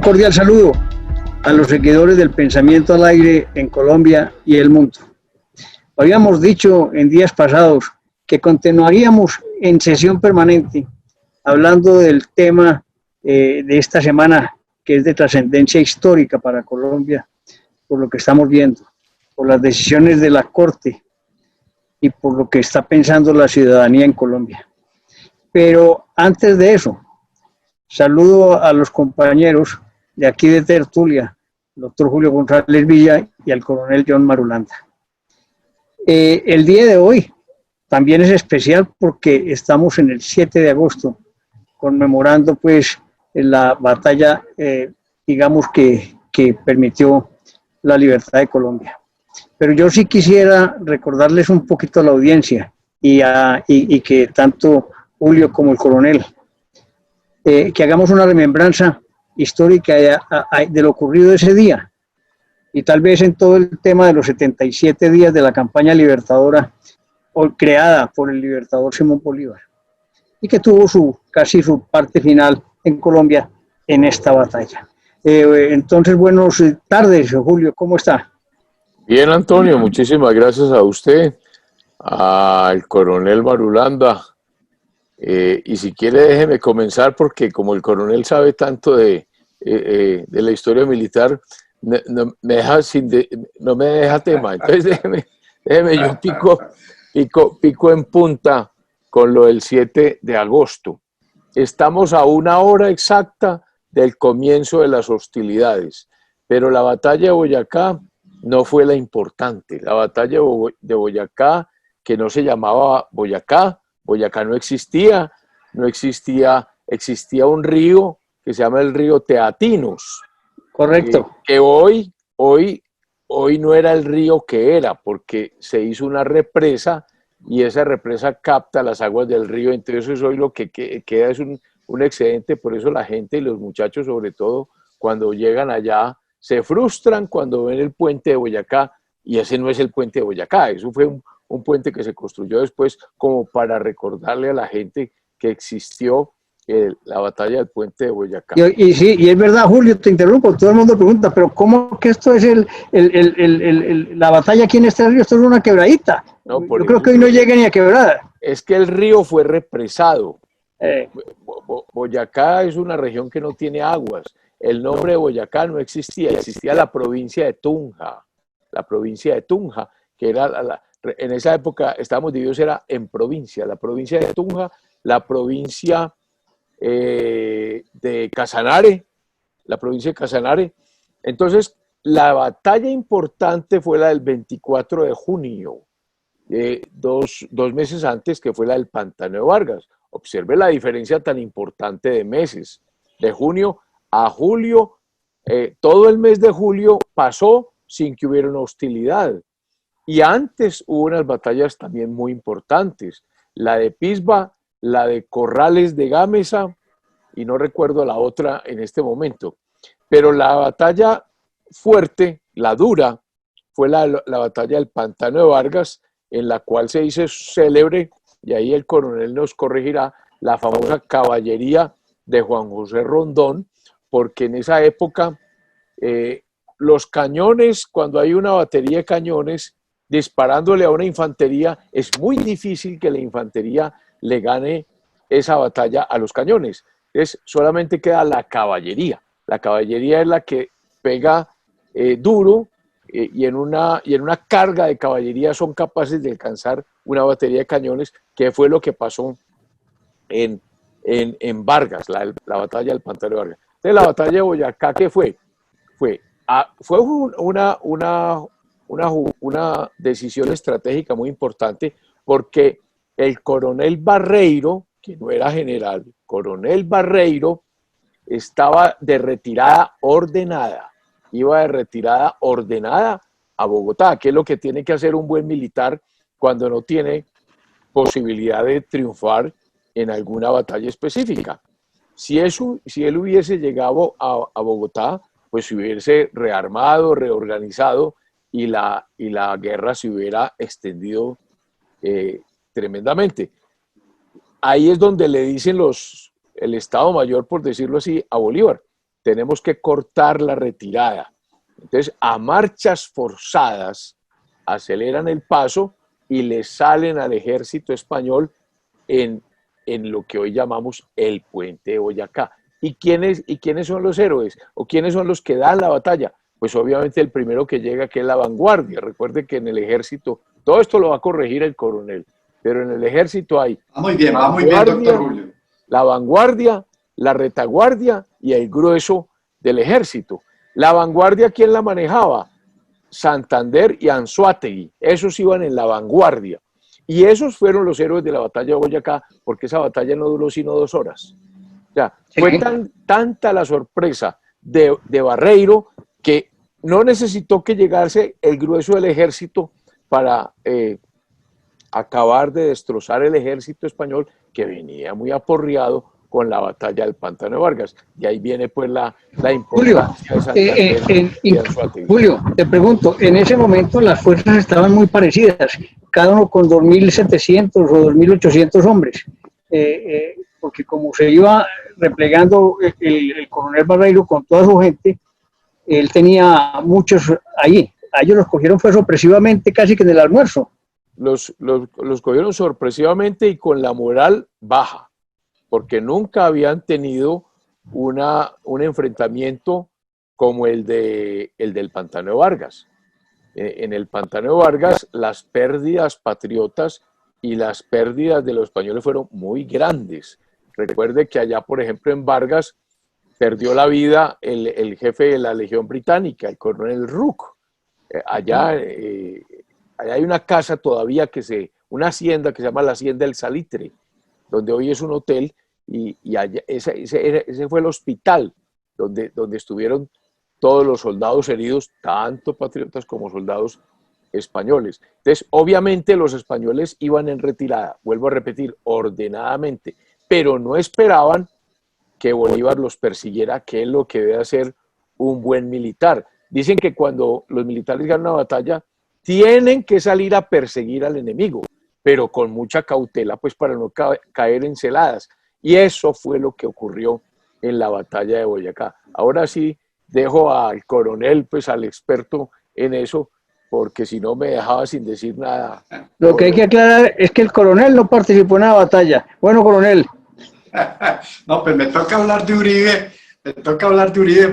cordial saludo a los seguidores del pensamiento al aire en Colombia y el mundo. Habíamos dicho en días pasados que continuaríamos en sesión permanente hablando del tema de esta semana, que es de trascendencia histórica para Colombia, por lo que estamos viendo, por las decisiones de la Corte y por lo que está pensando la ciudadanía en Colombia. Pero antes de eso, saludo a los compañeros de aquí de tertulia, el doctor Julio González Villa y al coronel John Marulanda. El día de hoy también es especial porque estamos en el 7 de agosto, conmemorando pues la batalla, digamos, que permitió la libertad de Colombia. Pero yo sí quisiera recordarles un poquito a la audiencia y que tanto Julio como el coronel, que hagamos una remembranza histórica de lo ocurrido ese día y tal vez en todo el tema de los 77 días de la campaña libertadora creada por el libertador Simón Bolívar y que tuvo casi su parte final en Colombia en esta batalla. Entonces, buenas tardes, Julio, ¿cómo está? Bien, Antonio, muchísimas gracias a usted, al coronel Marulanda. Y si quiere, déjeme comenzar porque como el coronel sabe tanto de la historia militar, no me deja tema. Entonces déjeme yo pico en punta con lo del 7 de agosto. Estamos a una hora exacta del comienzo de las hostilidades, pero la batalla de Boyacá no fue la importante. La batalla de Boyacá, que no se llamaba Boyacá no existía, existía un río que se llama el río Teatinos. Correcto. Que hoy no era el río que era, porque se hizo una represa y esa represa capta las aguas del río, entonces hoy lo que queda es un excedente, por eso la gente y los muchachos sobre todo, cuando llegan allá, se frustran cuando ven el puente de Boyacá, y ese no es el puente de Boyacá, eso fue un puente que se construyó después como para recordarle a la gente que existió la batalla del puente de Boyacá. Y sí, y es verdad, Julio, te interrumpo, todo el mundo pregunta, pero ¿cómo que esto es la batalla aquí en este río? Esto es una quebradita. No, yo creo que hoy no llega ni a quebrada. Es que el río fue represado. Boyacá es una región que no tiene aguas. El nombre de Boyacá no existía, existía la provincia de Tunja. La provincia de Tunja, que era en esa época estábamos divididos, era en provincia, la provincia de Tunja, la provincia de Casanare, la provincia de Casanare. Entonces, la batalla importante fue la del 24 de junio, dos meses antes, que fue la del Pantano de Vargas. Observe la diferencia tan importante de meses, de junio a julio. Todo el mes de julio pasó sin que hubiera una hostilidad. Y antes hubo unas batallas también muy importantes, la de Pisba, la de Corrales de Gámeza, y no recuerdo la otra en este momento. Pero la batalla fuerte, la dura, fue la batalla del Pantano de Vargas, en la cual se hizo célebre, y ahí el coronel nos corregirá, la famosa caballería de Juan José Rondón, porque en esa época los cañones, cuando hay una batería de cañones disparándole a una infantería, es muy difícil que la infantería le gane esa batalla a los cañones. Entonces solamente queda la caballería. La caballería es la que pega duro y en una carga de caballería son capaces de alcanzar una batería de cañones, que fue lo que pasó en Vargas, la batalla del Pantano de Vargas. Entonces la batalla de Boyacá, ¿qué fue? Fue una decisión estratégica muy importante, porque el coronel Barreiro, que no era general, coronel Barreiro, estaba de retirada ordenada, iba de retirada ordenada a Bogotá, que es lo que tiene que hacer un buen militar cuando no tiene posibilidad de triunfar en alguna batalla específica. Si él hubiese llegado a Bogotá, pues se hubiese rearmado, reorganizado y la guerra se hubiera extendido tremendamente. Ahí es donde le dicen el Estado Mayor, por decirlo así, a Bolívar: tenemos que cortar la retirada. Entonces, a marchas forzadas, aceleran el paso y le salen al ejército español en lo que hoy llamamos el puente de Boyacá. ¿Y quiénes son los héroes? ¿O quiénes son los que dan la batalla? Pues obviamente el primero que llega, que es la vanguardia. Recuerde que en el ejército, todo esto lo va a corregir el coronel, pero en el ejército hay va muy bien, doctor Julio. La vanguardia, la retaguardia y el grueso del ejército. La vanguardia, ¿quién la manejaba? Santander y Anzoátegui. Esos iban en la vanguardia. Y esos fueron los héroes de la batalla de Boyacá, porque esa batalla no duró sino 2 horas. O sea, fue tanta la sorpresa de Barreiro que no necesitó que llegase el grueso del ejército para acabar de destrozar el ejército español, que venía muy aporreado con la batalla del Pantano de Vargas. Y ahí viene pues la importancia de Santander y Anzoátegui. Julio, te pregunto, en ese momento las fuerzas estaban muy parecidas, cada uno con 2.700 o 2.800 hombres, porque como se iba replegando el coronel Barreiro con toda su gente, él tenía muchos allí. A ellos los cogieron fue sorpresivamente, casi que en el almuerzo. Los cogieron sorpresivamente y con la moral baja, porque nunca habían tenido un enfrentamiento como el del Pantano de Vargas. En el Pantano de Vargas las pérdidas patriotas y las pérdidas de los españoles fueron muy grandes. Recuerde que allá, por ejemplo, en Vargas perdió la vida el jefe de la Legión Británica, el coronel Rooke. Allá hay una casa todavía una hacienda que se llama la Hacienda del Salitre, donde hoy es un hotel, y allá, ese fue el hospital donde estuvieron todos los soldados heridos, tanto patriotas como soldados españoles. Entonces, obviamente los españoles iban en retirada, vuelvo a repetir, ordenadamente, pero no esperaban que Bolívar los persiguiera, que es lo que debe hacer un buen militar. Dicen que cuando los militares ganan una batalla, tienen que salir a perseguir al enemigo, pero con mucha cautela, pues para no caer en celadas. Y eso fue lo que ocurrió en la batalla de Boyacá. Ahora sí, dejo al coronel, pues al experto en eso, porque si no me dejaba sin decir nada. Lo que hay que aclarar es que el coronel no participó en la batalla. Bueno, coronel. No, pues me toca hablar de Uribe,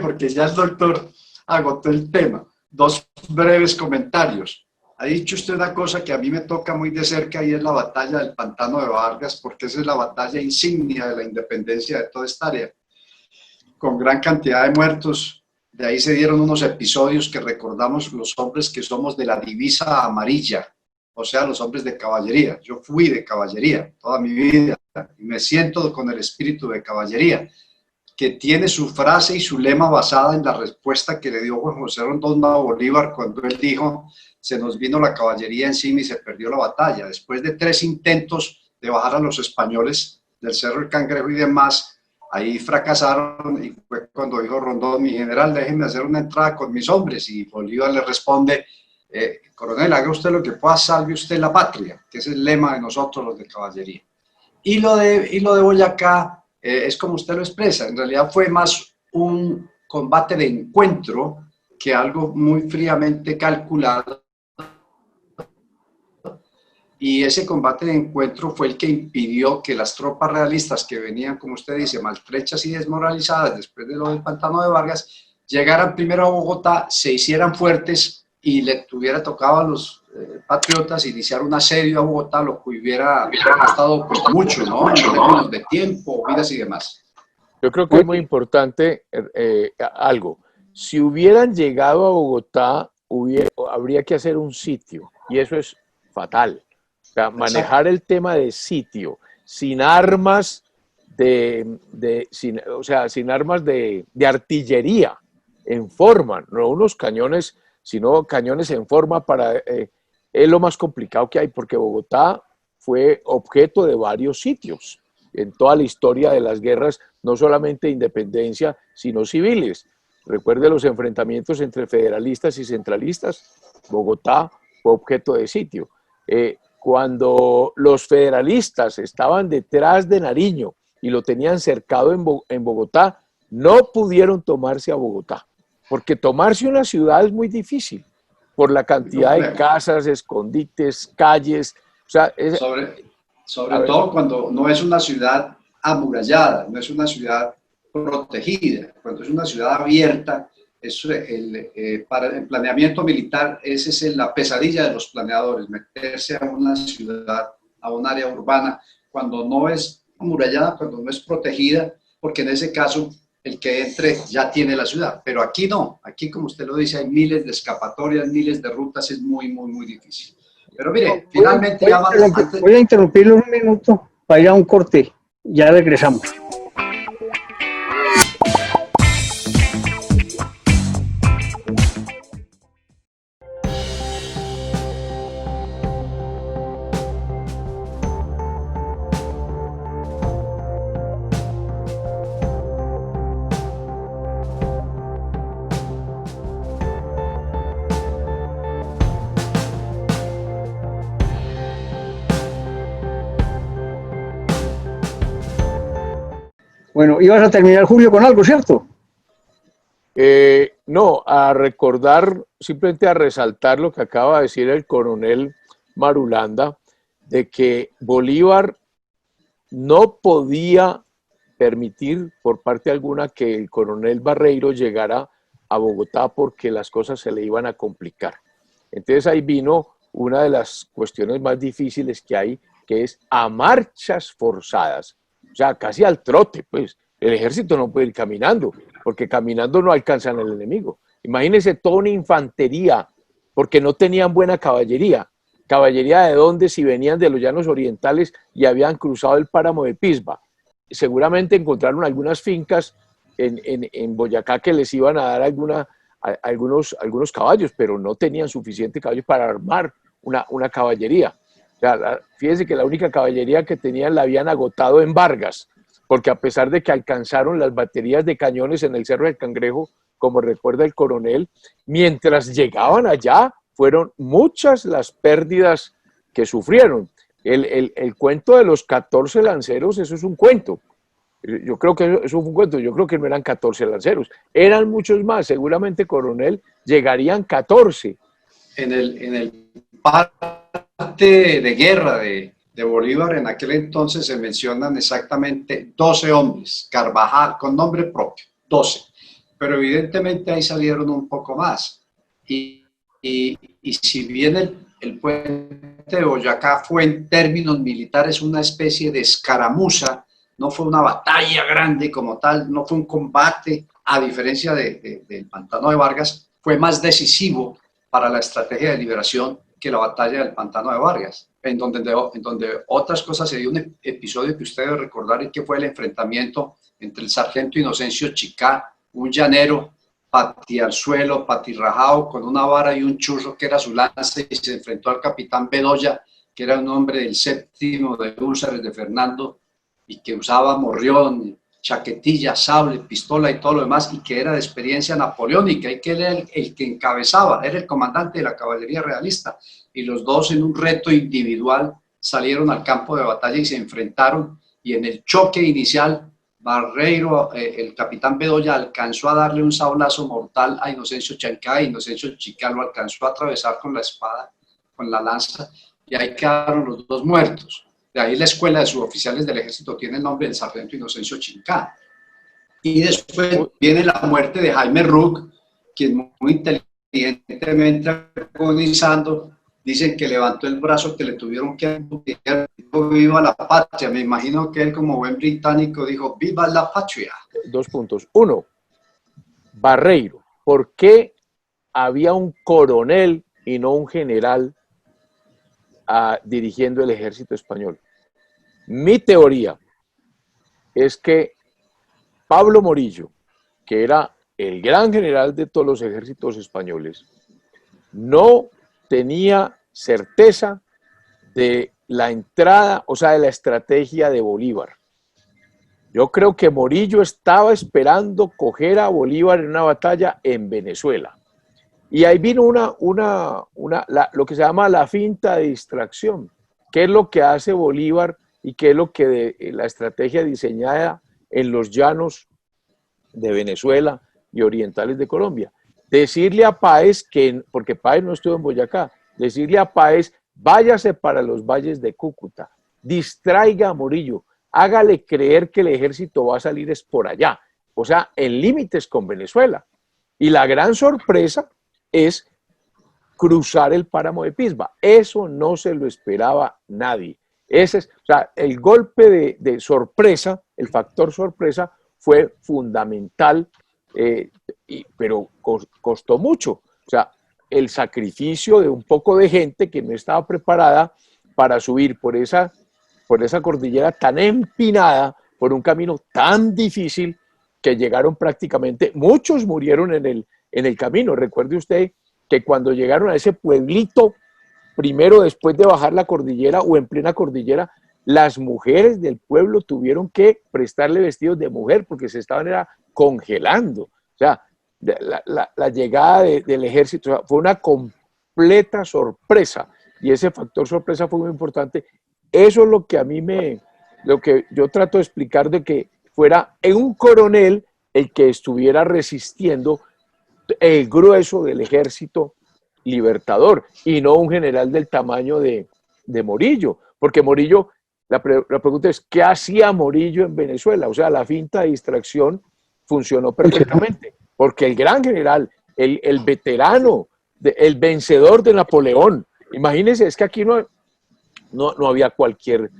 porque ya el doctor agotó el tema. 2 breves comentarios. Ha dicho usted una cosa que a mí me toca muy de cerca, y es la batalla del Pantano de Vargas, porque esa es la batalla insignia de la independencia de toda esta área, con gran cantidad de muertos. De ahí se dieron unos episodios que recordamos los hombres que somos de la divisa amarilla, o sea, los hombres de caballería. Yo fui de caballería toda mi vida y me siento con el espíritu de caballería, que tiene su frase y su lema basada en la respuesta que le dio Juan José Rondón a Bolívar cuando él dijo: se nos vino la caballería encima y se perdió la batalla. Después de 3 intentos de bajar a los españoles del Cerro del Cangrejo y demás, ahí fracasaron, y fue cuando dijo Rondón: mi general, déjeme hacer una entrada con mis hombres. Y Bolívar le responde: coronel, haga usted lo que pueda, salve usted la patria, que es el lema de nosotros los de caballería. Y lo de Boyacá es como usted lo expresa, en realidad fue más un combate de encuentro que algo muy fríamente calculado. Y ese combate de encuentro fue el que impidió que las tropas realistas, que venían, como usted dice, maltrechas y desmoralizadas después de lo del Pantano de Vargas, llegaran primero a Bogotá, se hicieran fuertes y le tuviera tocado a los patriotas iniciar un asedio a Bogotá, lo que hubiera costado pues mucho, ¿no? En términos de tiempo, vidas y demás. Yo creo que es muy importante algo. Si hubieran llegado a Bogotá, habría que hacer un sitio, y eso es fatal. O sea, manejar el tema de sitio sin armas sin armas de artillería en forma, no unos cañones, sino cañones en forma es lo más complicado que hay, porque Bogotá fue objeto de varios sitios en toda la historia de las guerras, no solamente de independencia, sino civiles. Recuerde los enfrentamientos entre federalistas y centralistas. Bogotá fue objeto de sitio. Cuando los federalistas estaban detrás de Nariño y lo tenían cercado en Bogotá, no pudieron tomarse a Bogotá, porque tomarse una ciudad es muy difícil, por la cantidad de casas, escondites, calles, o sea, sobre todo cuando no es una ciudad amurallada, no es una ciudad protegida, cuando es una ciudad abierta. Para el planeamiento militar, esa es la pesadilla de los planeadores, meterse a una ciudad, a un área urbana, cuando no es amurallada, cuando no es protegida, porque en ese caso el que entre ya tiene la ciudad. Pero aquí no, aquí como usted lo dice, hay miles de escapatorias, miles de rutas, es muy, muy, muy difícil. Pero mire, finalmente... Voy a interrumpirlo un minuto para ir a un corte, ya regresamos. Bueno, ibas a terminar, Julio, con algo, ¿cierto? No, a recordar, simplemente a resaltar lo que acaba de decir el coronel Marulanda, de que Bolívar no podía permitir por parte alguna que el coronel Barreiro llegara a Bogotá porque las cosas se le iban a complicar. Entonces ahí vino una de las cuestiones más difíciles que hay, que es a marchas forzadas. O sea, casi al trote, pues. El ejército no puede ir caminando, porque caminando no alcanzan al enemigo. Imagínense toda una infantería, porque no tenían buena caballería. ¿Caballería de dónde? Si venían de los llanos orientales y habían cruzado el páramo de Pisba. Seguramente encontraron algunas fincas en Boyacá que les iban a dar algunos caballos, pero no tenían suficiente caballos para armar una caballería. O sea, fíjense que la única caballería que tenían la habían agotado en Vargas, porque a pesar de que alcanzaron las baterías de cañones en el Cerro del Cangrejo, como recuerda el coronel, mientras llegaban allá fueron muchas las pérdidas que sufrieron. El cuento de los 14 lanceros, eso es un cuento. Yo creo que eso fue un cuento, yo creo que no eran 14 lanceros, eran muchos más, seguramente, coronel, llegarían 14. En el parte de guerra de Bolívar, en aquel entonces se mencionan exactamente 12 hombres, Carvajal, con nombre propio, 12. Pero evidentemente ahí salieron un poco más. Y si bien el puente de Boyacá fue en términos militares una especie de escaramuza, no fue una batalla grande como tal, no fue un combate, a diferencia del Pantano de Vargas, fue más decisivo para la estrategia de liberación que la batalla del Pantano de Vargas, en donde otras cosas se dio un episodio que usted debe recordar, y que fue el enfrentamiento entre el sargento Inocencio Chicá, un llanero patiarzuelo, patirrajado, con una vara y un churro que era su lanza, y se enfrentó al capitán Bedoya, que era un hombre del séptimo de húsares de Fernando, y que usaba morrión, chaquetilla, sable, pistola y todo lo demás, y que era de experiencia napoleónica, y que era el que encabezaba, era el comandante de la caballería realista, y los dos en un reto individual salieron al campo de batalla y se enfrentaron, y en el choque inicial Barreiro, el capitán Bedoya, alcanzó a darle un sablazo mortal a Inocencio Chicá, y Inocencio Chicá lo alcanzó a atravesar con la espada, con la lanza, y ahí quedaron los dos muertos. De ahí la escuela de suboficiales del ejército tiene el nombre del sargento Inocencio Chicá. Y después viene la muerte de Jaime Rook, quien muy inteligentemente agonizando, dicen que levantó el brazo, que le tuvieron que amputar, viva la patria. Me imagino que él, como buen británico, dijo, viva la patria. 2 puntos. 1, Barreiro. ¿Por qué había un coronel y no un general dirigiendo el ejército español? Mi teoría es que Pablo Morillo, que era el gran general de todos los ejércitos españoles, no tenía certeza de la entrada, o sea, de la estrategia de Bolívar. Yo creo que Morillo estaba esperando coger a Bolívar en una batalla en Venezuela. Y ahí vino lo que se llama la finta de distracción. ¿Qué es lo que hace Bolívar y qué es lo que la estrategia diseñada en los llanos de Venezuela y orientales de Colombia. Decirle a Páez que, porque Páez no estuvo en Boyacá, decirle a Páez, váyase para los valles de Cúcuta, distraiga a Morillo, hágale creer que el ejército va a salir es por allá, o sea, en límites con Venezuela. Y la gran sorpresa es cruzar el páramo de Pisba. Eso no se lo esperaba nadie. Ese es, o sea, el golpe de sorpresa, el factor sorpresa fue fundamental, pero costó mucho. O sea, el sacrificio de un poco de gente que no estaba preparada para subir por esa cordillera tan empinada, por un camino tan difícil, que llegaron prácticamente, muchos murieron en el camino. Recuerde usted que cuando llegaron a ese pueblito, primero después de bajar la cordillera o en plena cordillera, las mujeres del pueblo tuvieron que prestarle vestidos de mujer porque se estaban congelando. O sea, la llegada del ejército, o sea, fue una completa sorpresa, y ese factor sorpresa fue muy importante. Eso es lo que a mí lo que yo trato de explicar, de que fuera un coronel el que estuviera resistiendo el grueso del ejército libertador y no un general del tamaño de Morillo, porque Morillo, la pregunta es, ¿qué hacía Morillo en Venezuela? O sea, la finta de distracción funcionó perfectamente, porque el gran general, el veterano, el vencedor de Napoleón, imagínense, es que aquí no había cualquier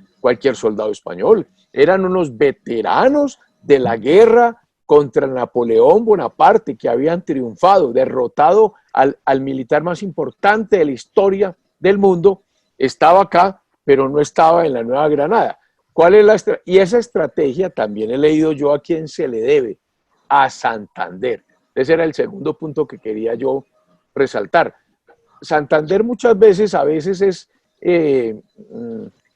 soldado español, eran unos veteranos de la guerra contra Napoleón Bonaparte, que habían triunfado, derrotado al militar más importante de la historia del mundo. Estaba acá, pero no estaba en la Nueva Granada. Y esa estrategia también he leído yo a quién se le debe, a Santander. Ese era el segundo punto que quería yo resaltar. Santander muchas veces, a veces es,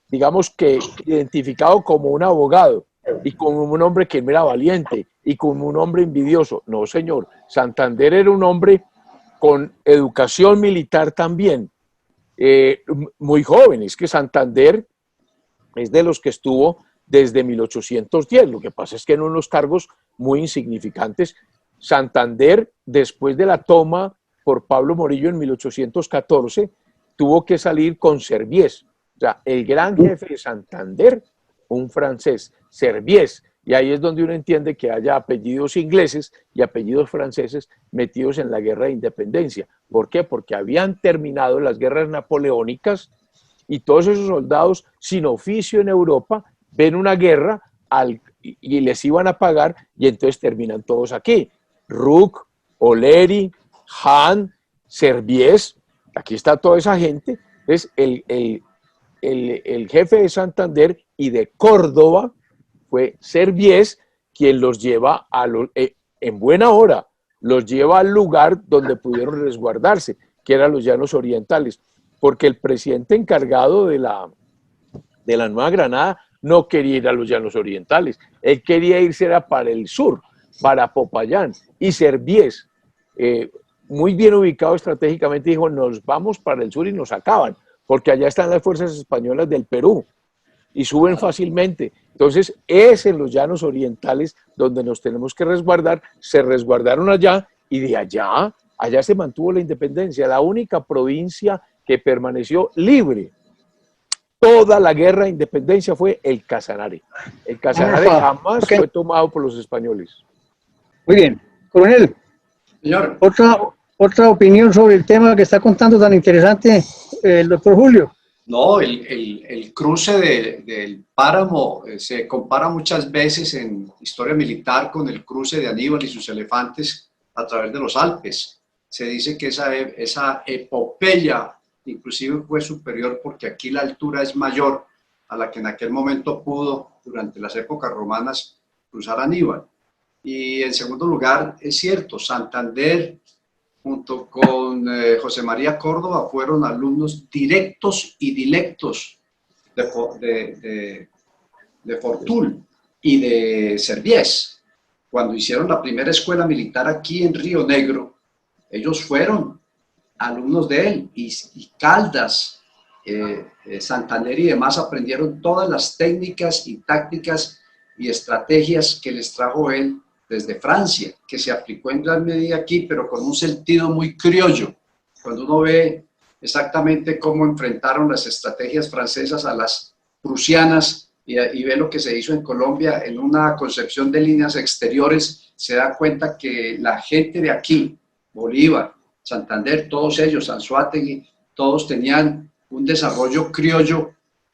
digamos que identificado como un abogado y como un hombre que no era valiente y como un hombre envidioso. No, señor, Santander era un hombre con educación militar también, muy joven. Es que Santander es de los que estuvo desde 1810, lo que pasa es que en unos cargos muy insignificantes. Santander, después de la toma por Pablo Morillo en 1814, tuvo que salir con Serviés. O sea, el gran jefe de Santander, un francés, Serviés, y ahí es donde uno entiende que haya apellidos ingleses y apellidos franceses metidos en la guerra de independencia. ¿Por qué? Porque habían terminado las guerras napoleónicas y todos esos soldados sin oficio en Europa ven una guerra y les iban a pagar, y entonces terminan todos aquí. Rooke, O'Leary, Hahn, Serviés, aquí está toda esa gente. Es el jefe de Santander y de Córdoba fue Serviés, quien los lleva en buena hora, los lleva al lugar donde pudieron resguardarse, que eran los Llanos Orientales, porque el presidente encargado de la Nueva Granada no quería ir a los Llanos Orientales, él quería irse para el sur, para Popayán, y Serviés, muy bien ubicado estratégicamente, dijo, nos vamos para el sur y nos acaban, porque allá están las fuerzas españolas del Perú y suben fácilmente. Entonces, es en los Llanos Orientales donde nos tenemos que resguardar. Se resguardaron allá y de allá se mantuvo la independencia, la única provincia que permaneció libre. Toda la guerra de independencia fue el Casanare. El Casanare jamás fue tomado por los españoles. Muy bien. Coronel, señor. Otra opinión sobre el tema que está contando tan interesante el doctor Julio. No, el cruce del páramo se compara muchas veces en historia militar con el cruce de Aníbal y sus elefantes a través de los Alpes. Se dice que esa epopeya inclusive fue superior porque aquí la altura es mayor a la que en aquel momento pudo, durante las épocas romanas, cruzar Aníbal. Y en segundo lugar, es cierto, Santander junto con José María Córdoba fueron alumnos directos y dilectos de Fortul y de Serviés. Cuando hicieron la primera escuela militar aquí en Río Negro, ellos fueron alumnos de él, y Caldas, Santander y demás aprendieron todas las técnicas y tácticas y estrategias que les trajo él desde Francia, que se aplicó en gran medida aquí, pero con un sentido muy criollo. Cuando uno ve exactamente cómo enfrentaron las estrategias francesas a las prusianas y ve lo que se hizo en Colombia en una concepción de líneas exteriores, se da cuenta que la gente de aquí, Bolívar, Santander, todos ellos, Anzoátegui, todos tenían un desarrollo criollo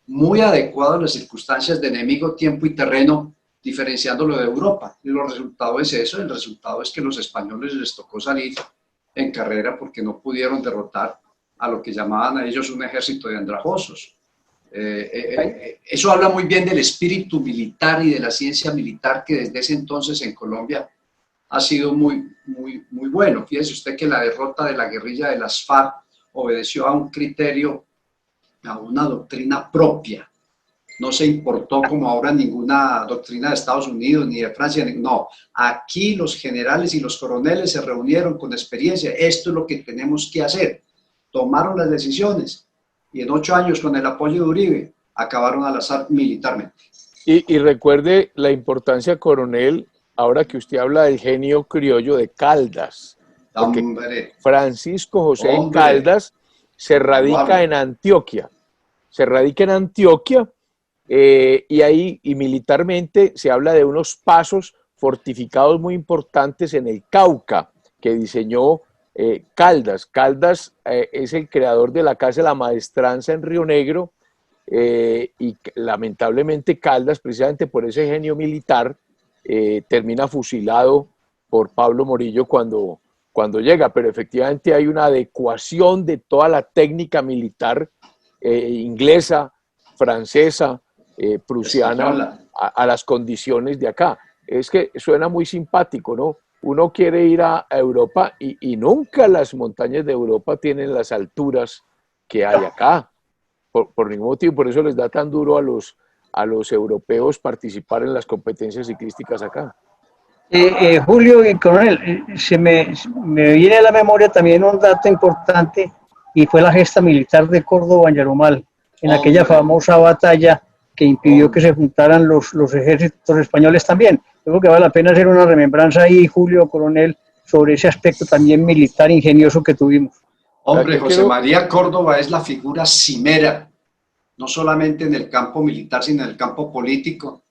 muy adecuado a las circunstancias de enemigo, tiempo y terreno, diferenciándolo de Europa. Y el resultado es eso, el resultado es que los españoles les tocó salir en carrera porque no pudieron derrotar a lo que llamaban a ellos un ejército de andrajosos. Eso habla muy bien del espíritu militar y de la ciencia militar que desde ese entonces en Colombia ha sido muy bueno. Fíjese usted que la derrota de la guerrilla de las FARC obedeció a un criterio, a una doctrina propia. No se importó como ahora ninguna doctrina de Estados Unidos ni de Francia. No, aquí los generales y los coroneles se reunieron con experiencia. Esto es lo que tenemos que hacer. Tomaron las decisiones y en 8 años con el apoyo de Uribe acabaron al azar militarmente. Y recuerde la importancia, coronel, ahora que usted habla del genio criollo de Caldas. Hombre, Francisco José Caldas se radica en Antioquia. Y ahí, y militarmente, se habla de unos pasos fortificados muy importantes en el Cauca que diseñó Caldas. Caldas es el creador de la Casa de la Maestranza en Río Negro, y lamentablemente Caldas, precisamente por ese genio militar, termina fusilado por Pablo Morillo cuando llega, pero efectivamente hay una adecuación de toda la técnica militar inglesa, francesa, prusiana a las condiciones de acá. Es que suena muy simpático, ¿no? Uno quiere ir a Europa y nunca las montañas de Europa tienen las alturas que hay acá, por ningún motivo. Por eso les da tan duro a los europeos participar en las competencias ciclísticas acá. Julio y coronel, me viene a la memoria también un dato importante y fue la gesta militar de Córdoba en Yarumal, en aquella famosa batalla que impidió que se juntaran los ejércitos españoles también. Creo que vale la pena hacer una remembranza ahí, Julio, coronel, sobre ese aspecto también militar ingenioso que tuvimos. Hombre, José María Córdoba es la figura cimera, no solamente en el campo militar, sino en el campo político,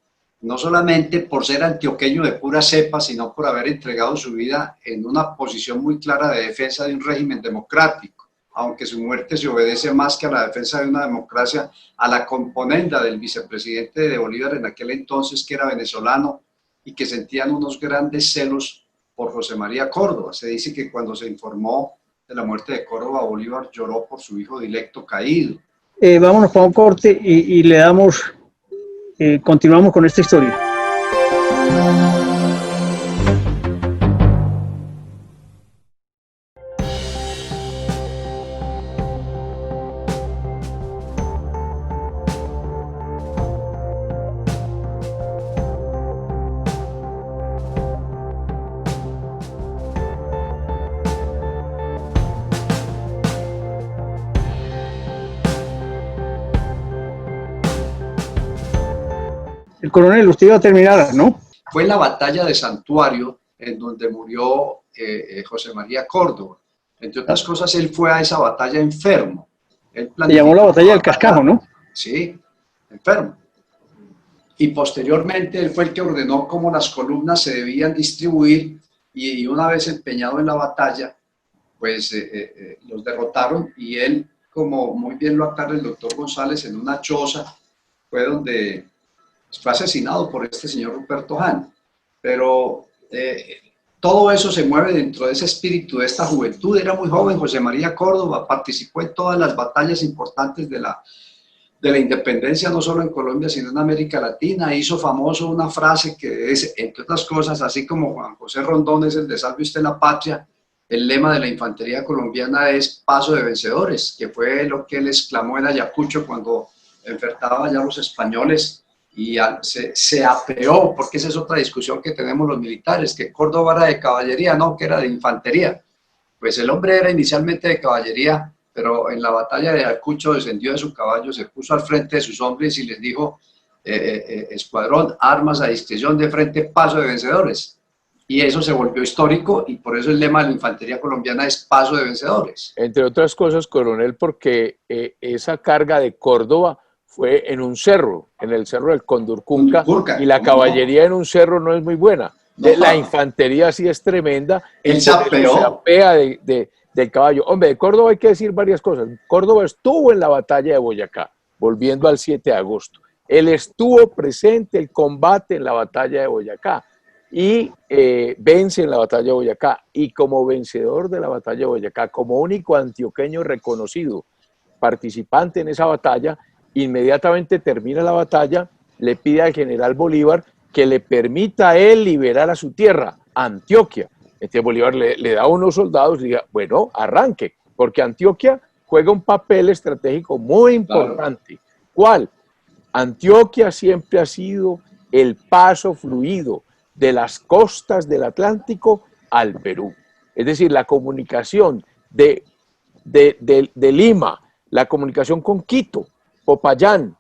no solamente por ser antioqueño de pura cepa, sino por haber entregado su vida en una posición muy clara de defensa de un régimen democrático, aunque su muerte se obedece más que a la defensa de una democracia, a la componenda del vicepresidente de Bolívar en aquel entonces, que era venezolano, y que sentían unos grandes celos por José María Córdoba. Se dice que cuando se informó de la muerte de Córdoba, Bolívar lloró por su hijo dilecto caído. Vámonos para un corte y le damos, continuamos con esta historia. El coronel, usted iba a terminar, ¿no? Fue la batalla de Santuario en donde murió José María Córdoba. Entre otras cosas, él fue a esa batalla enfermo. Se llamó la batalla del Cascajo, ¿no? Sí, enfermo. Y posteriormente él fue el que ordenó cómo las columnas se debían distribuir, y una vez empeñado en la batalla, pues los derrotaron, y él, como muy bien lo aclara el doctor González, en una choza fue donde fue asesinado por este señor Ruperto Ján. Pero todo eso se mueve dentro de ese espíritu de esta juventud. Era muy joven José María Córdoba, participó en todas las batallas importantes de la independencia, no solo en Colombia, sino en América Latina. Hizo famoso una frase que es, entre otras cosas, así como Juan José Rondón es el de "Salve usted la patria", el lema de la infantería colombiana es "Paso de vencedores", que fue lo que él exclamó en Ayacucho cuando enfrentaba ya a los españoles y se apeó, porque esa es otra discusión que tenemos los militares, que Córdoba era de caballería, no, que era de infantería. Pues el hombre era inicialmente de caballería, pero en la batalla de Ayacucho descendió de su caballo, se puso al frente de sus hombres y les dijo: escuadrón, armas a discreción de frente, paso de vencedores. y eso se volvió histórico y por eso el lema de la infantería colombiana es paso de vencedores. Entre otras cosas, coronel, porque esa carga de Córdoba fue en un cerro, en el cerro del Condurcunca, y la caballería en un cerro no es muy buena. La infantería sí es tremenda. El sapeo. Se apea del caballo. Hombre, de Córdoba hay que decir varias cosas. Córdoba estuvo en la batalla de Boyacá, volviendo al 7 de agosto. Él estuvo presente el combate en la batalla de Boyacá y vence en la batalla de Boyacá. Y como vencedor de la batalla de Boyacá, como único antioqueño reconocido participante en esa batalla, inmediatamente termina la batalla, le pide al general Bolívar que le permita a él liberar a su tierra, Antioquia. Entonces Bolívar le da a unos soldados y diga, bueno, arranque, porque Antioquia juega un papel estratégico muy importante. Claro. ¿Cuál? Antioquia siempre ha sido el paso fluido de las costas del Atlántico al Perú. Es decir, la comunicación de Lima, la comunicación con Quito, Popayán,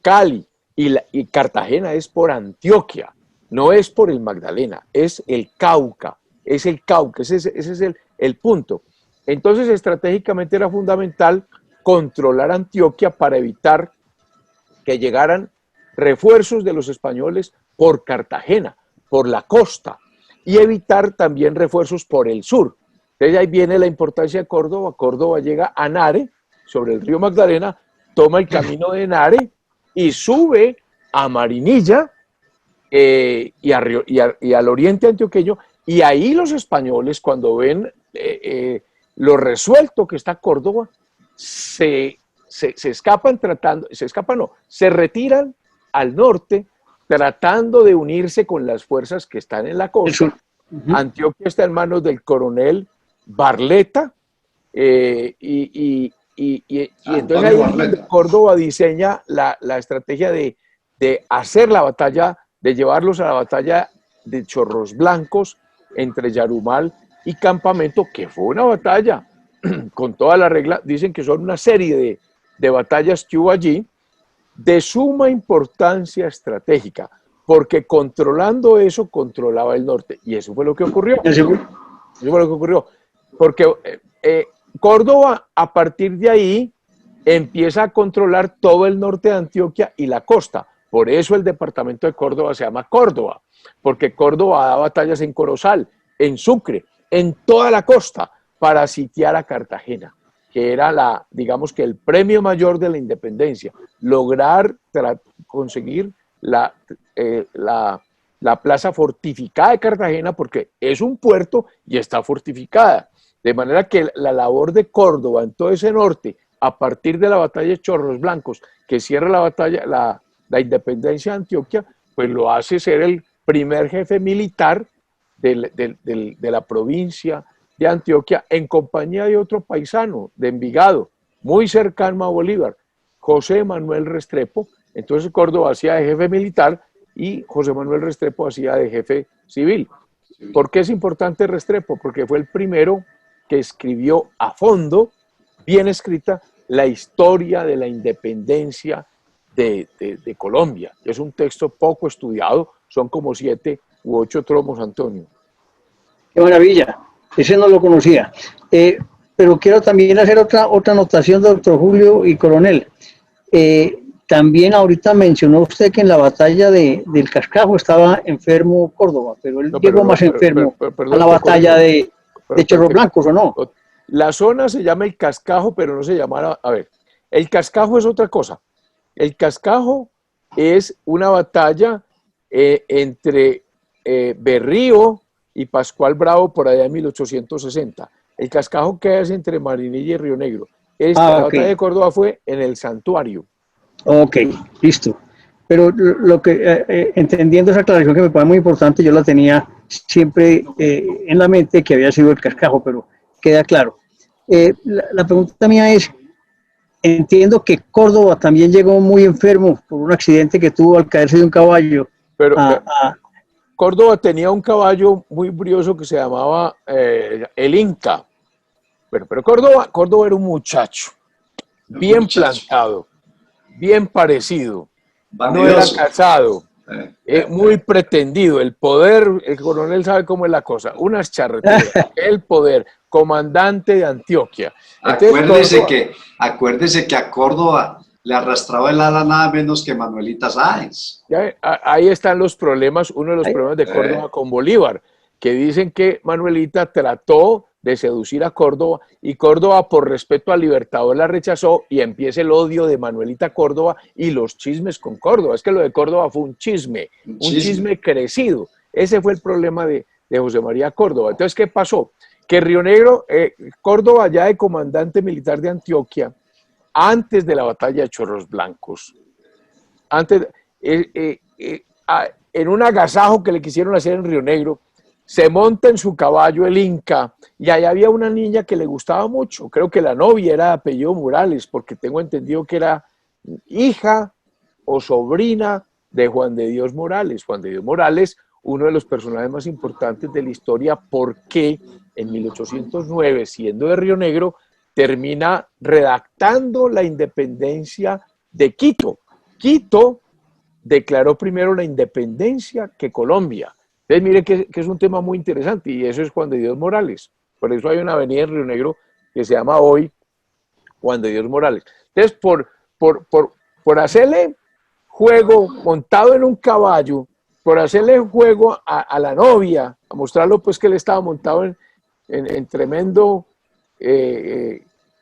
Cali y Cartagena es por Antioquia, no es por el Magdalena, es el Cauca, ese es el punto. Entonces, estratégicamente era fundamental controlar Antioquia para evitar que llegaran refuerzos de los españoles por Cartagena, por la costa, y evitar también refuerzos por el sur. Entonces ahí viene la importancia de Córdoba. Córdoba llega a Nare, sobre el río Magdalena, toma el camino de Nare y sube a Marinilla y al oriente antioqueño, y ahí los españoles, cuando ven lo resuelto que está Córdoba, se retiran al norte tratando de unirse con las fuerzas que están en la costa. Antioquia está en manos del coronel Barletta, y entonces ahí Córdoba diseña la estrategia de hacer la batalla, de llevarlos a la batalla de Chorros Blancos entre Yarumal y Campamento, que fue una batalla con toda la regla. Dicen que son una serie de batallas que hubo allí de suma importancia estratégica, porque controlando eso controlaba el norte, y eso fue lo que ocurrió. Porque Córdoba, a partir de ahí, empieza a controlar todo el norte de Antioquia y la costa. Por eso el departamento de Córdoba se llama Córdoba, porque Córdoba da batallas en Corozal, en Sucre, en toda la costa, para sitiar a Cartagena, que era digamos que el premio mayor de la independencia, lograr conseguir la plaza fortificada de Cartagena, porque es un puerto y está fortificada. De manera que la labor de Córdoba en todo ese norte, a partir de la batalla de Chorros Blancos, que cierra la batalla, la independencia de Antioquia, pues lo hace ser el primer jefe militar de la provincia de Antioquia, en compañía de otro paisano de Envigado, muy cercano a Bolívar, José Manuel Restrepo. Entonces Córdoba hacía de jefe militar y José Manuel Restrepo hacía de jefe civil. ¿Por qué es importante Restrepo? Porque fue el primero que escribió a fondo, bien escrita, la historia de la independencia de Colombia. Es un texto poco estudiado, son como 7 u 8 tomos, Antonio. ¡Qué maravilla! Ese no lo conocía. Pero quiero también hacer otra anotación, doctor Julio y coronel. También ahorita mencionó usted que en la batalla del Cascajo estaba enfermo Córdoba, pero él llegó más enfermo a la batalla de Chorros Blancos, ¿o no? La zona se llama el Cascajo, pero no se llamaba... A ver, el Cascajo es otra cosa. El Cascajo es una batalla entre Berrío y Pascual Bravo por allá en 1860. El Cascajo queda entre Marinilla y Río Negro. La batalla de Córdoba fue en el Santuario. Ok, listo. Pero lo que, entendiendo esa aclaración que me parece muy importante, yo la tenía siempre en la mente que había sido el Cascajo, pero queda claro. La pregunta mía es, entiendo que Córdoba también llegó muy enfermo por un accidente que tuvo al caerse de un caballo. Pero Córdoba tenía un caballo muy brioso que se llamaba el Inca. Pero Córdoba era un muchacho, bien plantado, bien parecido, no era casado, Muy pretendido, el poder, el coronel sabe cómo es la cosa, unas charreteras, el poder, comandante de Antioquia. Entonces, acuérdese que a Córdoba le arrastraba el ala nada menos que Manuelita Sáenz. Ahí están los problemas, uno de los problemas de Córdoba con Bolívar, que dicen que Manuelita trató de seducir a Córdoba y Córdoba por respeto al Libertador la rechazó y empieza el odio de Manuelita Córdoba y los chismes con Córdoba. Es que lo de Córdoba fue un chisme crecido. Ese fue el problema de José María Córdoba. Entonces, ¿qué pasó? Que Río Negro, Córdoba ya de comandante militar de Antioquia, antes de la batalla de Chorros Blancos, en un agasajo que le quisieron hacer en Río Negro, se monta en su caballo el Inca y ahí había una niña que le gustaba mucho. Creo que la novia era de apellido Morales, porque tengo entendido que era hija o sobrina de Juan de Dios Morales. Juan de Dios Morales, uno de los personajes más importantes de la historia, porque en 1809, siendo de Río Negro, termina redactando la independencia de Quito. Quito declaró primero la independencia que Colombia. Entonces, mire que es un tema muy interesante y eso es Juan de Dios Morales. Por eso hay una avenida en Río Negro que se llama hoy Juan de Dios Morales. Entonces, por hacerle juego montado en un caballo, por hacerle juego a la novia, a mostrarlo pues que él estaba montado en tremendo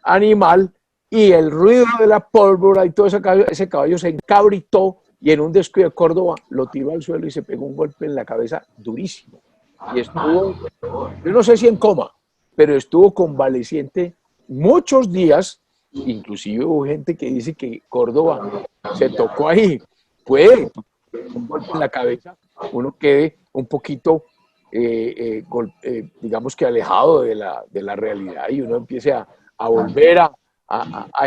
animal, y el ruido de la pólvora y todo ese caballo se encabritó y en un descuido de Córdoba lo tiró al suelo y se pegó un golpe en la cabeza durísimo. Y estuvo, yo no sé si en coma, pero estuvo convaleciente muchos días. Inclusive hubo gente que dice que Córdoba se tocó ahí. Puede, un golpe en la cabeza, uno quede un poquito, digamos que alejado de la realidad y uno empiece a volver a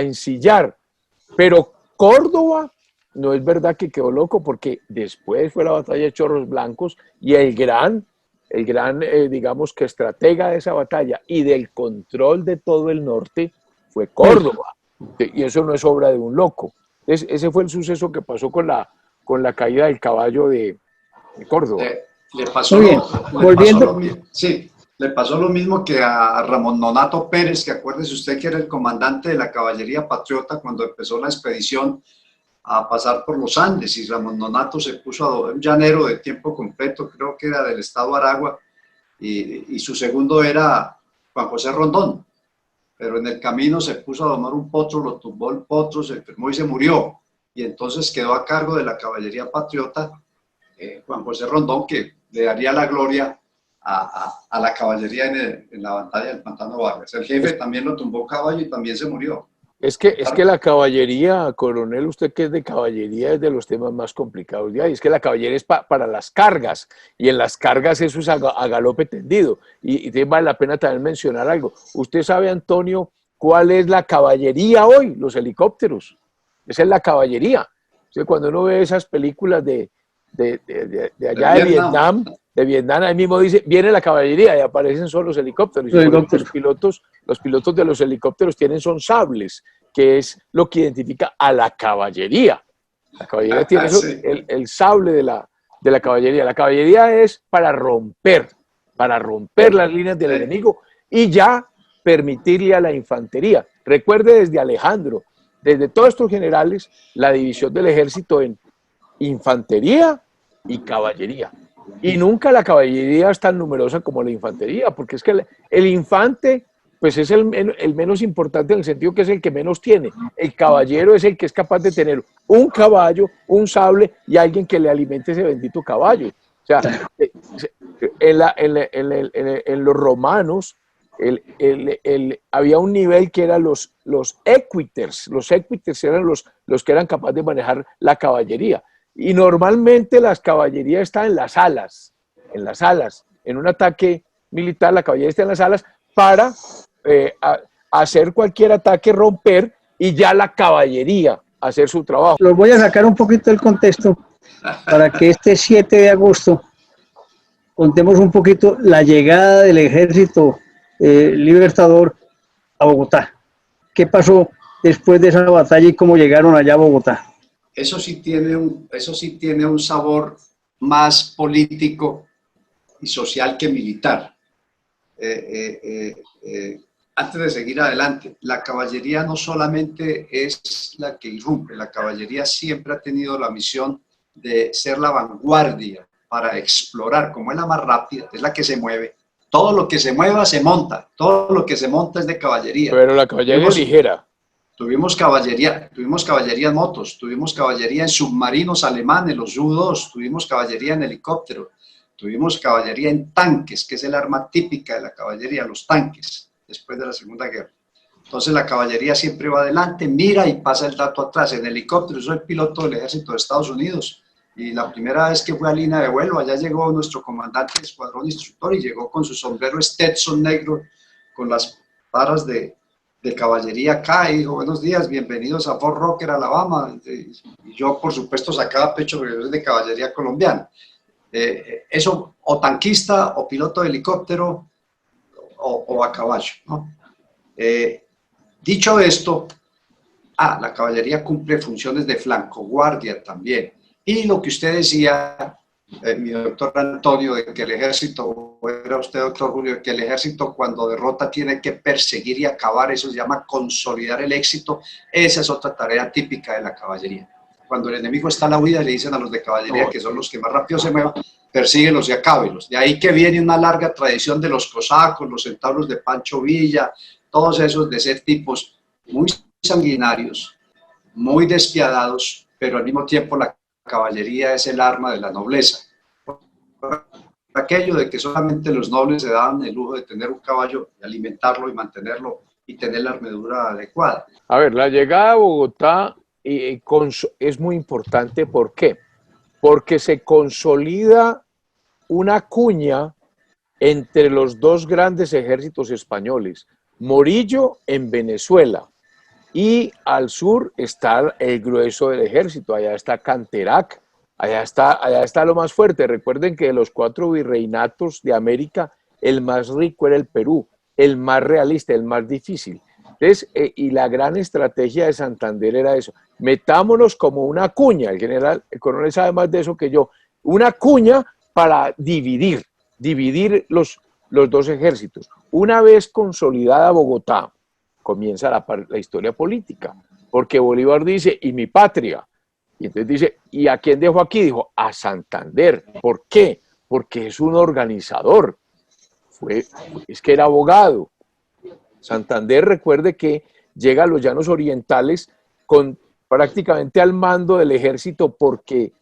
ensillar. Pero Córdoba, no es verdad que quedó loco, porque después fue la batalla de Chorros Blancos y el gran digamos que estratega de esa batalla y del control de todo el norte fue Córdoba. Y eso no es obra de un loco. Ese fue el suceso que pasó con la caída del caballo de Córdoba. Le pasó lo mismo que a Ramón Nonato Pérez, que acuérdese usted que era el comandante de la caballería patriota cuando empezó la expedición a pasar por los Andes, y Ramón Nonato se puso a un llanero de tiempo completo, creo que era del estado Aragua, y su segundo era Juan José Rondón, pero en el camino se puso a domar un potro, lo tumbó el potro, se enfermó y se murió, y entonces quedó a cargo de la caballería patriota Juan José Rondón, que le daría la gloria a la caballería en la batalla del Pantano Vargas. El jefe también lo tumbó caballo y también se murió. Es que la caballería, coronel, usted que es de caballería, es de los temas más complicados de ahí. Es que la caballería es para las cargas, y en las cargas eso es a galope tendido. Y vale la pena también mencionar algo. ¿Usted sabe, Antonio, cuál es la caballería hoy? Los helicópteros. Esa es la caballería. O sea, cuando uno ve esas películas de allá de Vietnam, ahí mismo dice, viene la caballería, y aparecen solo los helicópteros. Los pilotos de los helicópteros son sables, que es lo que identifica a la caballería. La caballería tiene el sable de la caballería. La caballería es para romper las líneas del enemigo y ya permitirle a la infantería. Recuerde desde Alejandro, desde todos estos generales, la división del ejército en infantería y caballería. Y nunca la caballería es tan numerosa como la infantería, porque es que el infante pues es el menos importante, en el sentido que es el que menos tiene. El caballero es el que es capaz de tener un caballo, un sable y alguien que le alimente ese bendito caballo. O sea, en los romanos había un nivel que eran los equiters. Los equiters eran los que eran capaces de manejar la caballería. Y normalmente las caballerías están en las alas. En un ataque militar, la caballería está en las alas para hacer cualquier ataque, romper, y ya la caballería hacer su trabajo. Los voy a sacar un poquito del contexto para que este 7 de agosto contemos un poquito la llegada del ejército libertador a Bogotá. ¿Qué pasó después de esa batalla y cómo llegaron allá a Bogotá? eso sí tiene un sabor más político y social que militar. Antes de seguir adelante, la caballería no solamente es la que irrumpe, la caballería siempre ha tenido la misión de ser la vanguardia para explorar, como es la más rápida, es la que se mueve. Todo lo que se mueva se monta, todo lo que se monta es de caballería. Pero la caballería ligera. Tuvimos caballería en motos, tuvimos caballería en submarinos alemanes, los U-2, tuvimos caballería en helicóptero, tuvimos caballería en tanques, que es el arma típica de la caballería, los tanques, después de la Segunda Guerra. Entonces la caballería siempre va adelante, mira y pasa el dato atrás. En helicóptero, soy piloto del ejército de Estados Unidos y la primera vez que fui a línea de vuelo, allá llegó nuestro comandante de escuadrón instructor y llegó con su sombrero Stetson negro, con las barras de caballería acá y dijo, buenos días, bienvenidos a Fort Rocker, Alabama. Y yo, por supuesto, sacaba pecho porque yo soy de caballería colombiana. Eso, o tanquista, o piloto de helicóptero, o a caballo, ¿no? Dicho esto, la caballería cumple funciones de flancoguardia también. Y lo que usted decía, mi doctor Antonio, de que el ejército, o era usted, doctor Julio, que el ejército cuando derrota tiene que perseguir y acabar, eso se llama consolidar el éxito. Esa es otra tarea típica de la caballería. Cuando el enemigo está a la huida, le dicen a los de caballería, que son los que más rápido se muevan, persíguelos y acábelos. De ahí que viene una larga tradición de los cosacos, los centauros de Pancho Villa, todos esos de ser tipos muy sanguinarios, muy despiadados, pero al mismo tiempo la caballería es el arma de la nobleza. Por aquello de que solamente los nobles se daban el lujo de tener un caballo, y alimentarlo y mantenerlo y tener la armadura adecuada. A ver, la llegada a Bogotá es muy importante. ¿Por qué? Porque se consolida una cuña entre los dos grandes ejércitos españoles. Morillo en Venezuela y al sur está el grueso del ejército, allá está Canterac, allá está lo más fuerte. Recuerden que de los 4 virreinatos de América, el más rico era el Perú, el más realista, el más difícil. Entonces, y la gran estrategia de Santander era eso, metámonos como una cuña, el coronel sabe más de eso que yo, una cuña para dividir los dos ejércitos. Una vez consolidada Bogotá, comienza la historia política, porque Bolívar dice, y mi patria, y entonces dice, ¿y a quién dejó aquí? Dijo, a Santander. ¿Por qué? Porque es un organizador, es que era abogado. Santander, recuerde que llega a los Llanos Orientales prácticamente al mando del ejército porque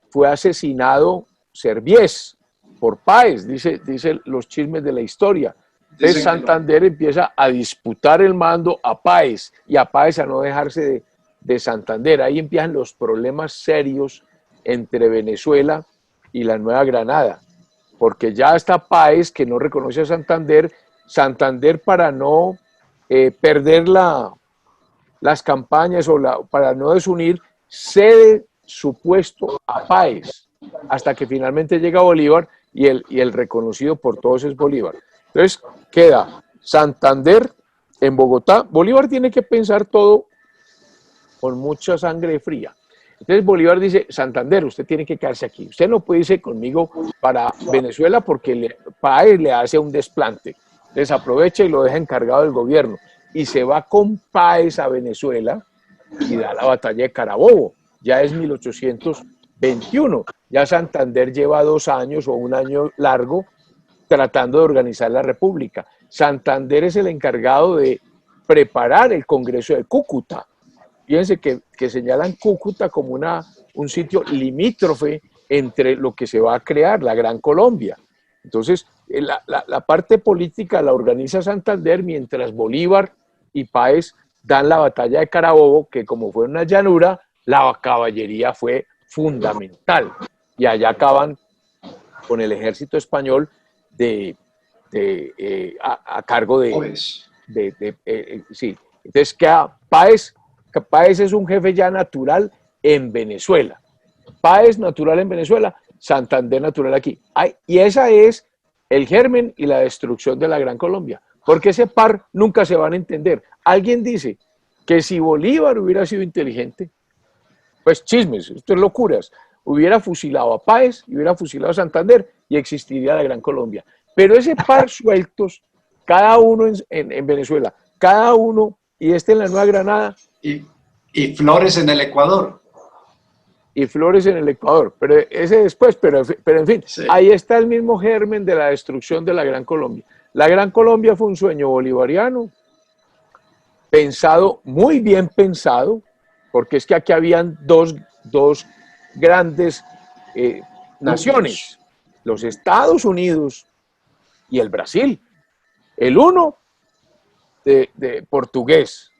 fue asesinado Serviés por Páez, dice los chismes de la historia. Entonces Santander empieza a disputar el mando a Páez y a Páez a no dejarse de Santander. Ahí empiezan los problemas serios entre Venezuela y la Nueva Granada, porque ya está Páez que no reconoce a Santander. Santander, para no perder las campañas para no desunir, cede su puesto a Páez hasta que finalmente llega Bolívar y el reconocido por todos es Bolívar. Entonces queda Santander en Bogotá. Bolívar tiene que pensar todo con mucha sangre fría. Entonces Bolívar dice, Santander, usted tiene que quedarse aquí. Usted no puede irse conmigo para Venezuela porque Páez le hace un desplante. Entonces aprovecha y lo deja encargado del gobierno. Y se va con Páez a Venezuela y da la batalla de Carabobo. Ya es 1821. Ya Santander lleva 2 años o 1 año largo tratando de organizar la república. Santander es el encargado de preparar el Congreso de Cúcuta. Fíjense que señalan Cúcuta como un sitio limítrofe entre lo que se va a crear, la Gran Colombia. Entonces, la parte política la organiza Santander, mientras Bolívar y Páez dan la batalla de Carabobo, que como fue una llanura, la caballería fue fundamental. Y allá acaban con el ejército español a cargo sí. Entonces queda Páez es un jefe ya natural en Venezuela. Páez natural en Venezuela, Santander natural aquí. Y esa es el germen y la destrucción de la Gran Colombia, porque ese par nunca se van a entender. Alguien dice que si Bolívar hubiera sido inteligente, pues chismes, esto es locuras, hubiera fusilado a Páez y hubiera fusilado a Santander y existiría la Gran Colombia. Pero ese par sueltos, cada uno en Venezuela, cada uno, y en la Nueva Granada. Y Flores en el Ecuador. Y Flores en el Ecuador, pero ese después, pero en fin, sí. Ahí está el mismo germen de la destrucción de la Gran Colombia. La Gran Colombia fue un sueño bolivariano, pensado, muy bien pensado, porque es que aquí habían dos grandes naciones, los Estados Unidos y el Brasil. El uno de portugués,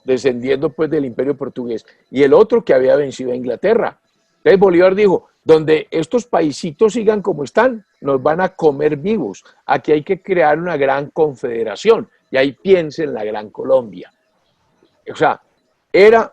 descendiendo pues del imperio portugués, y el otro que había vencido a Inglaterra. Entonces Bolívar dijo, donde estos paisitos sigan como están, nos van a comer vivos. Aquí hay que crear una gran confederación, y ahí piensa en la Gran Colombia. O sea,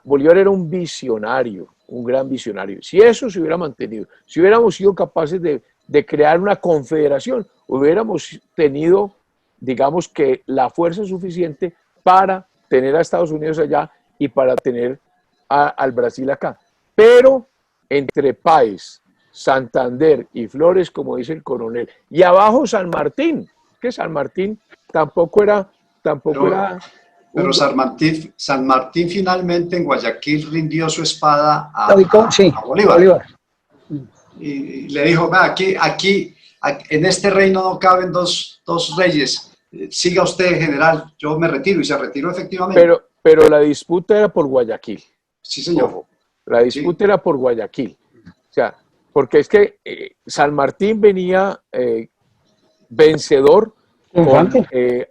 Bolívar era un visionario, un gran visionario. Si eso se hubiera mantenido, si hubiéramos sido capaces de crear una confederación, hubiéramos tenido, digamos que, la fuerza suficiente para tener a Estados Unidos allá y para tener al Brasil acá. Pero entre Páez, Santander y Flores, como dice el coronel, y abajo San Martín, que San Martín tampoco era... Pero San Martín finalmente en Guayaquil rindió su espada a Bolívar. Y le dijo, aquí en este reino no caben dos reyes. Siga usted, general, yo me retiro, y se retiró efectivamente. Pero la disputa era por Guayaquil. Sí, señor. Ojo, la disputa era por Guayaquil. O sea, porque es que San Martín venía vencedor con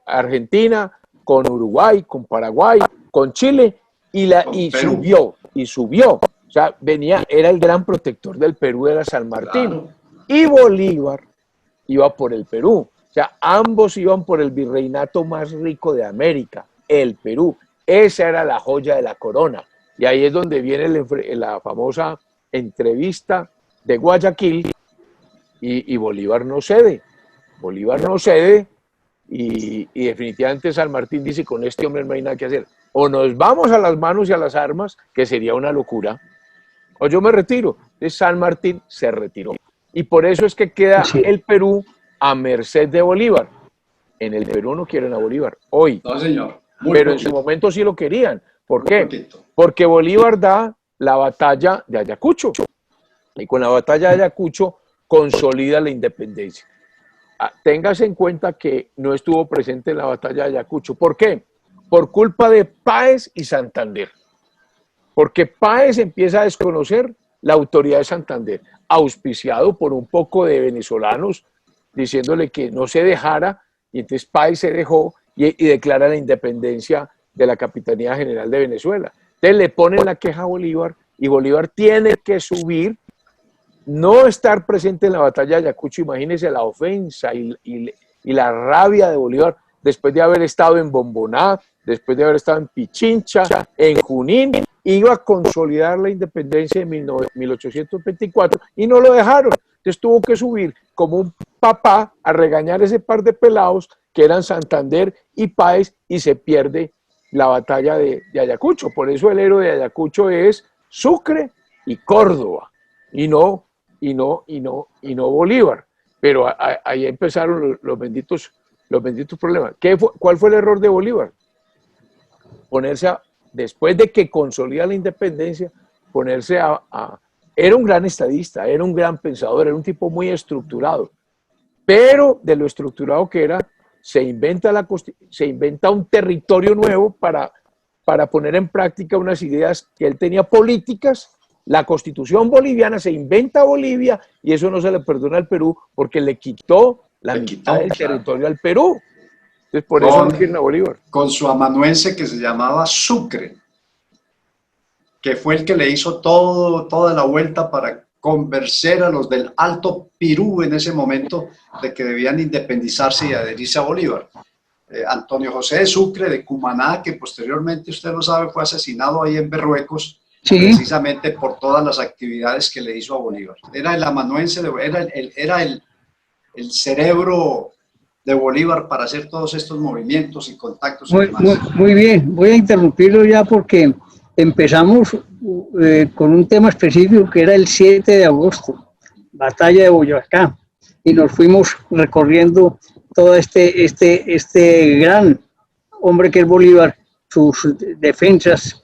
Argentina, con Uruguay, con Paraguay, con Chile, y subió. O sea, era el gran protector del Perú, era San Martín. Claro. Y Bolívar iba por el Perú. O sea, ambos iban por el virreinato más rico de América, el Perú. Esa era la joya de la corona. Y ahí es donde viene la famosa entrevista de Guayaquil, y Bolívar no cede. Bolívar no cede y definitivamente San Martín dice, con este hombre no hay nada que hacer. O nos vamos a las manos y a las armas, que sería una locura, o yo me retiro. Entonces San Martín se retiró. Y por eso es que queda el Perú a merced de Bolívar. En el Perú no quieren a Bolívar, hoy. No, señor. Pero en su momento sí lo querían. ¿Por qué? Porque Bolívar da la batalla de Ayacucho. Y con la batalla de Ayacucho consolida la independencia. Téngase en cuenta que no estuvo presente en la batalla de Ayacucho. ¿Por qué? Por culpa de Páez y Santander. Porque Páez empieza a desconocer la autoridad de Santander, auspiciado por un poco de venezolanos, diciéndole que no se dejara, y entonces Páez se dejó y declara la independencia de la Capitanía General de Venezuela. Entonces le ponen la queja a Bolívar, y Bolívar tiene que subir, no estar presente en la batalla de Ayacucho. Imagínense la ofensa y la rabia de Bolívar después de haber estado en Bomboná, después de haber estado en Pichincha, en Junín. Iba a consolidar la independencia de 1824 y no lo dejaron. Entonces tuvo que subir como un papá a regañar ese par de pelados que eran Santander y Páez, y se pierde la batalla de Ayacucho. Por eso el héroe de Ayacucho es Sucre y Córdoba, y no Bolívar. Pero ahí empezaron los benditos problemas. ¿Cuál fue el error de Bolívar? Después de que consolida la independencia, era un gran estadista, era un gran pensador, era un tipo muy estructurado, pero de lo estructurado que era, se inventa un territorio nuevo para poner en práctica unas ideas que él tenía políticas. La Constitución boliviana, se inventa Bolivia, y eso no se le perdona al Perú, porque le quitó la mitad del territorio al Perú. Entonces, por eso no quieren a Bolívar. Con su amanuense que se llamaba Sucre, que fue el que le hizo toda la vuelta para convencer a los del Alto Perú en ese momento de que debían independizarse y adherirse a Bolívar. Antonio José de Sucre, de Cumaná, que posteriormente, usted lo sabe, fue asesinado ahí en Berruecos, precisamente por todas las actividades que le hizo a Bolívar. Era el amanuense, era el cerebro de Bolívar para hacer todos estos movimientos y contactos. Muy bien, voy a interrumpirlo ya porque empezamos con un tema específico que era el 7 de agosto, Batalla de Boyacá, y nos fuimos recorriendo todo este gran hombre que es Bolívar, sus defensas,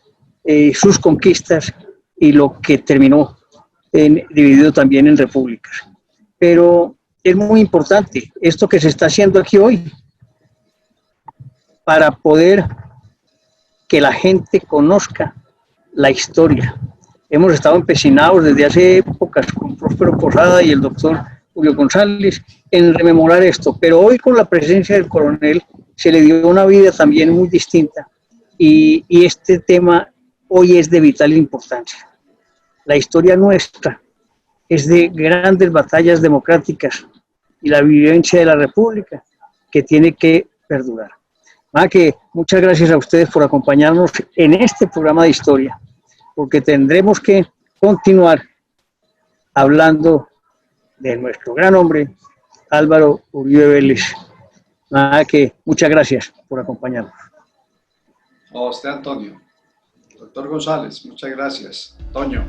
sus conquistas y lo que terminó dividido también en repúblicas. Pero es muy importante esto que se está haciendo aquí hoy para poder que la gente conozca la historia. Hemos estado empecinados desde hace épocas con Próspero Posada y el doctor Julio González en rememorar esto, pero hoy con la presencia del coronel se le dio una vida también muy distinta y este tema hoy es de vital importancia. La historia nuestra es de grandes batallas democráticas y la vivencia de la República que tiene que perdurar. Que muchas gracias a ustedes por acompañarnos en este programa de historia, porque tendremos que continuar hablando de nuestro gran hombre, Álvaro Uribe Vélez. Que muchas gracias por acompañarnos. A usted, Antonio. Doctor González, muchas gracias. Toño.